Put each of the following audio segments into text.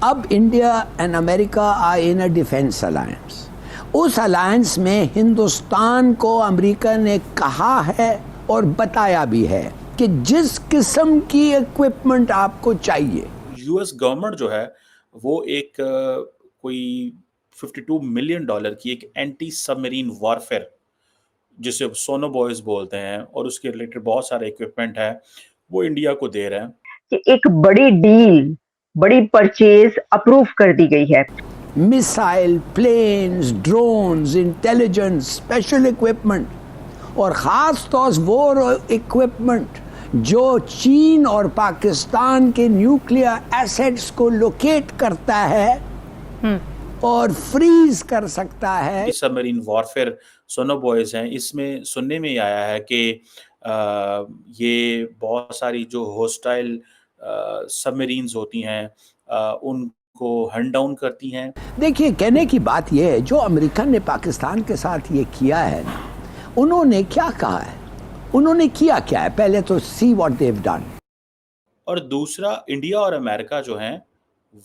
अब India and America are in a defence alliance. उस alliance में हिंदुस्तान को अमेरिका ने कहा है और बताया भी है कि जिस किस्म की इक्विपमेंट आपको चाहिए। यूएस गवर्नमेंट जो है वो एक कोई $52 मिलियन की एक एंटी सबमरीन वॉरफेयर, जिसे सोनो बॉयज बोलते हैं, और उसके रिलेटेड बहुत सारे इक्विपमेंट है वो इंडिया को दे रहे हैं। कि एक बड़ी डील, बड़ी परचेज अप्रूव कर दी गई है। Missile, planes, drones, intelligence, special equipment और ख़ास तौर से वो इक्विपमेंट जो चीन और पाकिस्तान के न्यूक्लियर एसेट्स को लोकेट करता है और फ्रीज कर सकता है। सबमरीन वॉरफेयर सोनो बॉयज हैं, इसमें सुनने में आया है कि ये बहुत सारी जो होस्टाइल सबमरीन्स होती हैं उनको हंट डाउन करती हैं। देखिए, कहने की बात यह है, जो अमेरिका ने पाकिस्तान के साथ ये किया है, उन्होंने क्या कहा है, उन्होंने किया क्या है, पहले तो see what they have done. और दूसरा, इंडिया और अमेरिका जो हैं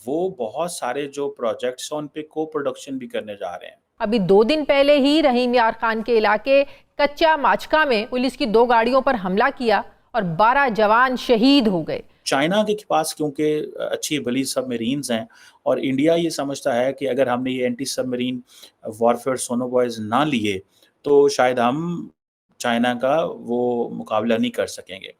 वो बहुत सारे जो प्रोजेक्ट्स हैं उन पे को प्रोडक्शन भी करने जा रहे हैं। अभी 2 दिन पहले ही रहीम यार खान के इलाके कच्चा माचका में पुलिस की 2 गाड़ियों पर हमला किया और 12 जवान शहीद हो गए। चाइना के पास क्योंकि अच्छी भली सबमरीन्स हैं और इंडिया ये समझता है कि अगर हमने ये एंटी सबमरीन वॉरफेयर सोनो बॉयज ना लिए तो शायद हम चाइना का वो मुकाबला नहीं कर सकेंगे।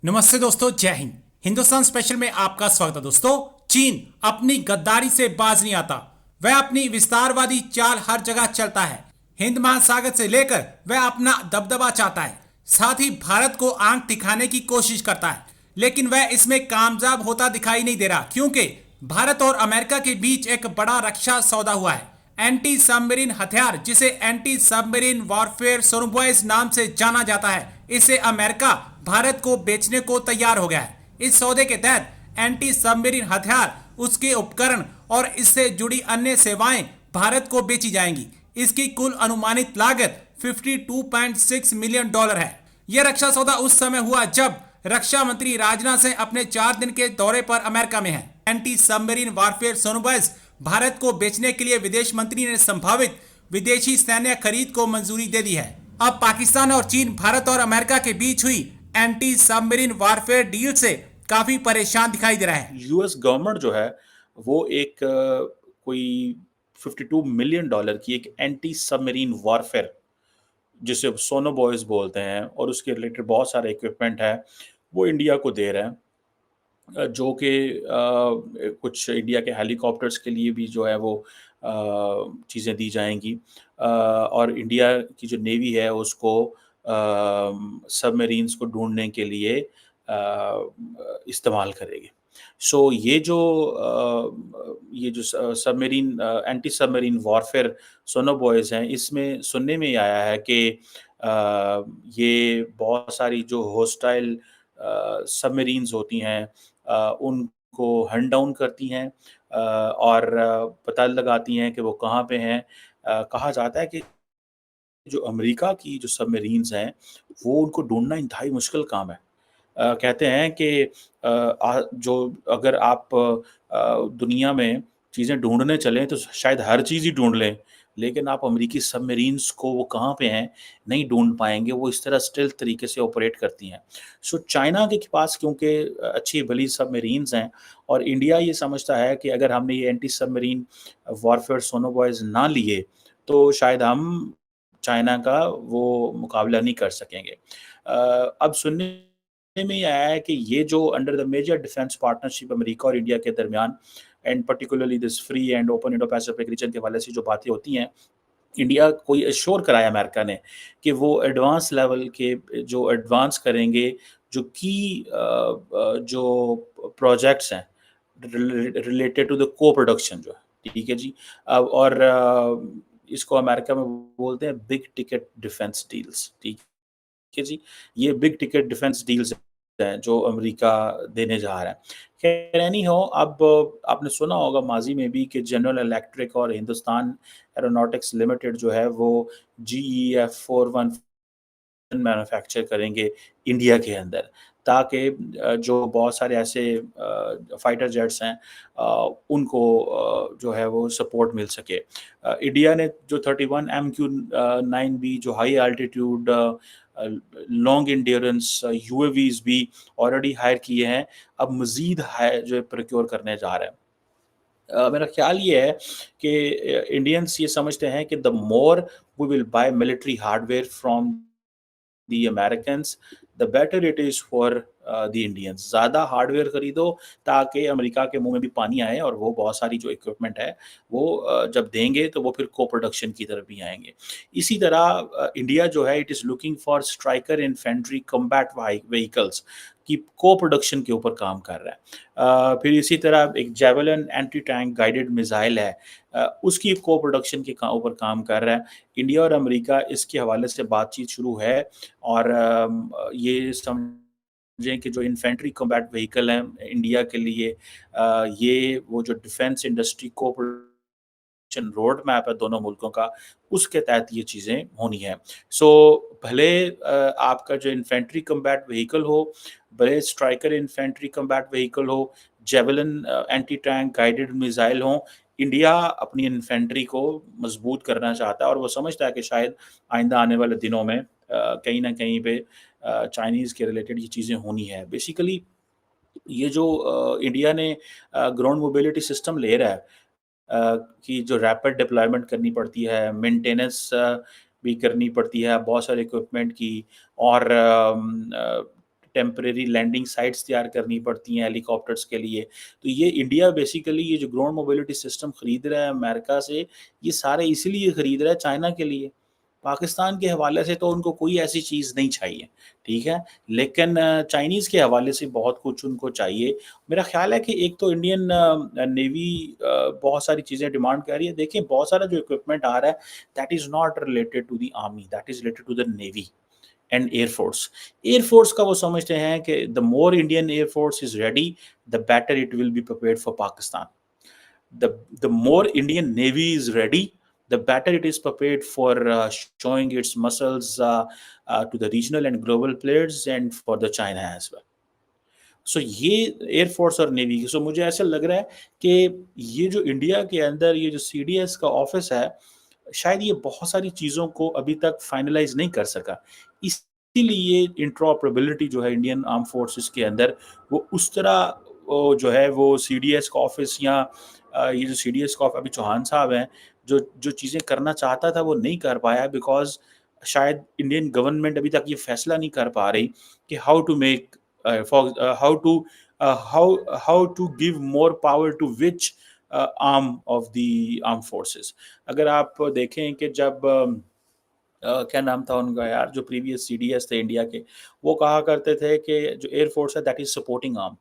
नमस्ते दोस्तों, जय हिंद। हिंदुस्तान स्पेशल में आपका स्वागत है। दोस्तों, चीन अपनी गद्दारी से बाज नहीं आता। वह अपनी विस्तारवादी चाल हर जगह चलता है। हिंद महासागर से लेकर वह अपना दबदबा चाहता है, साथ ही भारत को आंख दिखाने की कोशिश करता है, लेकिन वह इसमें कामयाब होता दिखाई नहीं दे रहा, क्योंकि भारत और अमेरिका के बीच एक बड़ा रक्षा सौदा हुआ है। एंटी सबमरीन हथियार, जिसे एंटी सबमरीन वॉरफेयर सोनो बॉयज नाम से जाना जाता है, इसे अमेरिका भारत को बेचने को तैयार हो गया है। इस सौदे के तहत एंटी सबमरीन हथियार, उसके उपकरण और इससे जुड़ी अन्य सेवाएं भारत को बेची जाएंगी। इसकी कुल अनुमानित लागत $52.6 मिलियन है। यह रक्षा सौदा उस समय हुआ जब रक्षा मंत्री राजनाथ सिंह अपने 4 दिन के दौरे पर अमेरिका में हैं। एंटी सबमरीन वॉरफेयर सोनो बॉयज भारत को बेचने के लिए विदेश मंत्री ने संभावित विदेशी सैन्य खरीद को मंजूरी दे दी है। अब पाकिस्तान और चीन, भारत और अमेरिका के बीच हुई एंटी सबमरीन वॉरफेयर डील से काफी परेशान दिखाई दे रहा है। यूएस गवर्नमेंट जो है वो एक कोई $52 मिलियन की एक एंटी सबमरीन वॉरफेयर, जिसे सोनो बॉयज बोलते हैं, और उसके रिलेटेड बहुत सारे इक्विपमेंट है वो इंडिया को दे रहे हैं, जो कि कुछ इंडिया के हेलीकॉप्टर्स के लिए भी जो है वो चीज़ें दी जाएंगी, और इंडिया की जो नेवी है उसको सबमरीन्स को ढूंढने के लिए इस्तेमाल करेगी। सो ये जो सबमरीन एंटी सबमरीन वॉरफेयर सोनो बॉयज हैं, इसमें सुनने में आया है कि ये बहुत सारी जो होस्टाइल सबमरीन्स होती हैं उनको हंट डाउन करती हैं और पता लगाती हैं कि वो कहाँ पे हैं। कहा जाता है कि जो अमेरिका की जो सबमरीन्स हैं वो उनको ढूंढना इंतहाई मुश्किल काम है। कहते हैं कि जो अगर आप दुनिया में चीज़ें ढूंढने चलें तो शायद हर चीज़ ही ढूंढ लें, लेकिन आप अमेरिकी सबमरीन्स को वो कहाँ पे हैं नहीं ढूंढ पाएंगे। वो इस तरह स्टेल्थ तरीके से ऑपरेट करती हैं। सो चाइना के पास क्योंकि अच्छी भली सबमरीन्स हैं और इंडिया ये समझता है कि अगर हमने ये एंटी सबमरीन वॉरफेयर सोनो बॉयज ना लिए तो शायद हम चाइना का वो मुकाबला नहीं कर सकेंगे। अब सुनने में ये आया है कि ये जो under the major defence partnership America और इंडिया के दरमियान and particularly this free and open Indo Pacific region के हवाले से जो बातें होती हैं, इंडिया को एश्योर कराया अमेरिका ने कि वो एडवांस लेवल के जो एडवांस करेंगे जो की जो प्रोजेक्ट्स हैं रिलेटेड टू द को प्रोडक्शन जो है, ठीक है जी। और इसको अमेरिका में बोलते हैं बिग टिकट डिफेंस डील्स, ठीक है जी। ये बिग टिकट डिफेंस डील्स हैं जो अमेरिका देने जा रहा है। खैर एनी हो, अब आपने सुना होगा माजी में भी कि जनरल इलेक्ट्रिक और हिंदुस्तान एरोनॉटिक्स लिमिटेड जो है वो GEF-411 मैन्युफैक्चर करेंगे इंडिया के अंदर, ताकि जो बहुत सारे ऐसे फाइटर जेट्स हैं उनको जो है वो सपोर्ट मिल सके। इंडिया ने जो 31 MQ-9B जो high altitude long endurance UAVs भी ऑलरेडी हायर किए हैं, अब मज़ीद हायर जो है प्रोक्योर करने जा रहे हैं। मेरा ख्याल ये है कि इंडियंस ये समझते हैं कि the more we will buy military hardware from the Americans, the better it is for the Indians. ज़्यादा हार्डवेयर खरीदो ताकि अमेरिका के मुंह में भी पानी आए और वो बहुत सारी जो इक्विपमेंट है वो जब देंगे तो वो फिर को प्रोडक्शन की तरफ भी आएंगे। इसी तरह इंडिया जो है it is looking for striker infantry combat vehicles की को प्रोडक्शन के ऊपर काम कर रहा है। फिर इसी तरह एक javelin anti tank guided missile है, उसकी को प्रोडक्शन के ऊपर काम कर रहा है। इंडिया और अमेरिका इसके हवाले से बातचीत शुरू है और ये समझें कि जो इन्फेंट्री कम्बैट व्हीकल हैं इंडिया के लिए, ये वो जो डिफेंस इंडस्ट्री को रोड मैप है दोनों मुल्कों का, उसके तहत ये चीज़ें होनी है। सो भले आपका जो इन्फेंट्री कम्बैट व्हीकल हो, भले स्ट्राइकर इन्फेंट्री कम्बैट व्हीकल हो, javelin anti tank guided missile हो, इंडिया अपनी इन्फेंट्री को मजबूत करना चाहता है और वो समझता है कि शायद आइंदा आने वाले दिनों में कहीं ना कहीं पे चाइनीज़ के रिलेटेड ये चीज़ें होनी है। बेसिकली ये जो इंडिया ने ग्राउंड मोबिलिटी सिस्टम ले रहा है, कि जो रैपिड डिप्लॉयमेंट करनी पड़ती है, मेंटेनेंस भी करनी पड़ती है बहुत सारे इक्विपमेंट की, और टेम्परेरी लैंडिंग साइट्स तैयार करनी पड़ती हैं हेलीकॉप्टर्स के लिए। तो ये इंडिया बेसिकली ये जो ग्राउंड मोबिलिटी सिस्टम खरीद रहा है अमेरिका से, ये सारे इसीलिए खरीद रहा है चाइना के लिए। पाकिस्तान के हवाले से तो उनको कोई ऐसी चीज़ नहीं चाहिए, ठीक है? लेकिन चाइनीज़ के हवाले से बहुत कुछ उनको चाहिए। मेरा ख़्याल है कि एक तो इंडियन नेवी बहुत सारी चीज़ें डिमांड कर रही है। देखिए बहुत सारा जो इक्विपमेंट आ रहा है that is not related to the army, that is related to the navy and air force. Air force का वो समझते हैं कि the more Indian air force is ready, the better it will be prepared for Pakistan. The more Indian Navy is ready, the better it is prepared for showing its muscles to the regional and global players and for the China as well. सो ये air force और navy, सो मुझे ऐसा लग रहा है कि ये जो इंडिया के अंदर ये जो सीडीएस का ऑफिस है, शायद ये बहुत सारी चीज़ों को अभी तक फाइनलाइज नहीं कर सका। इसीलिए इंट्रॉपरेबिलिटी जो है इंडियन आर्म फोर्सेस के अंदर वो उस तरह जो है वो सीडीएस का ऑफिस या ये जो सीडीएस का अभी चौहान साहब हैं, जो जो चीज़ें करना चाहता था वो नहीं कर पाया, बिकॉज शायद इंडियन गवर्नमेंट अभी तक ये फैसला नहीं कर पा रही कि how to make how to give more power to which arm of the armed forces। अगर आप देखें कि जब क्या नाम था उनका यार, जो प्रीवियस सीडीएस थे इंडिया के, वो कहा करते थे कि जो एयर फोर्स है दैट इज सपोर्टिंग आर्म।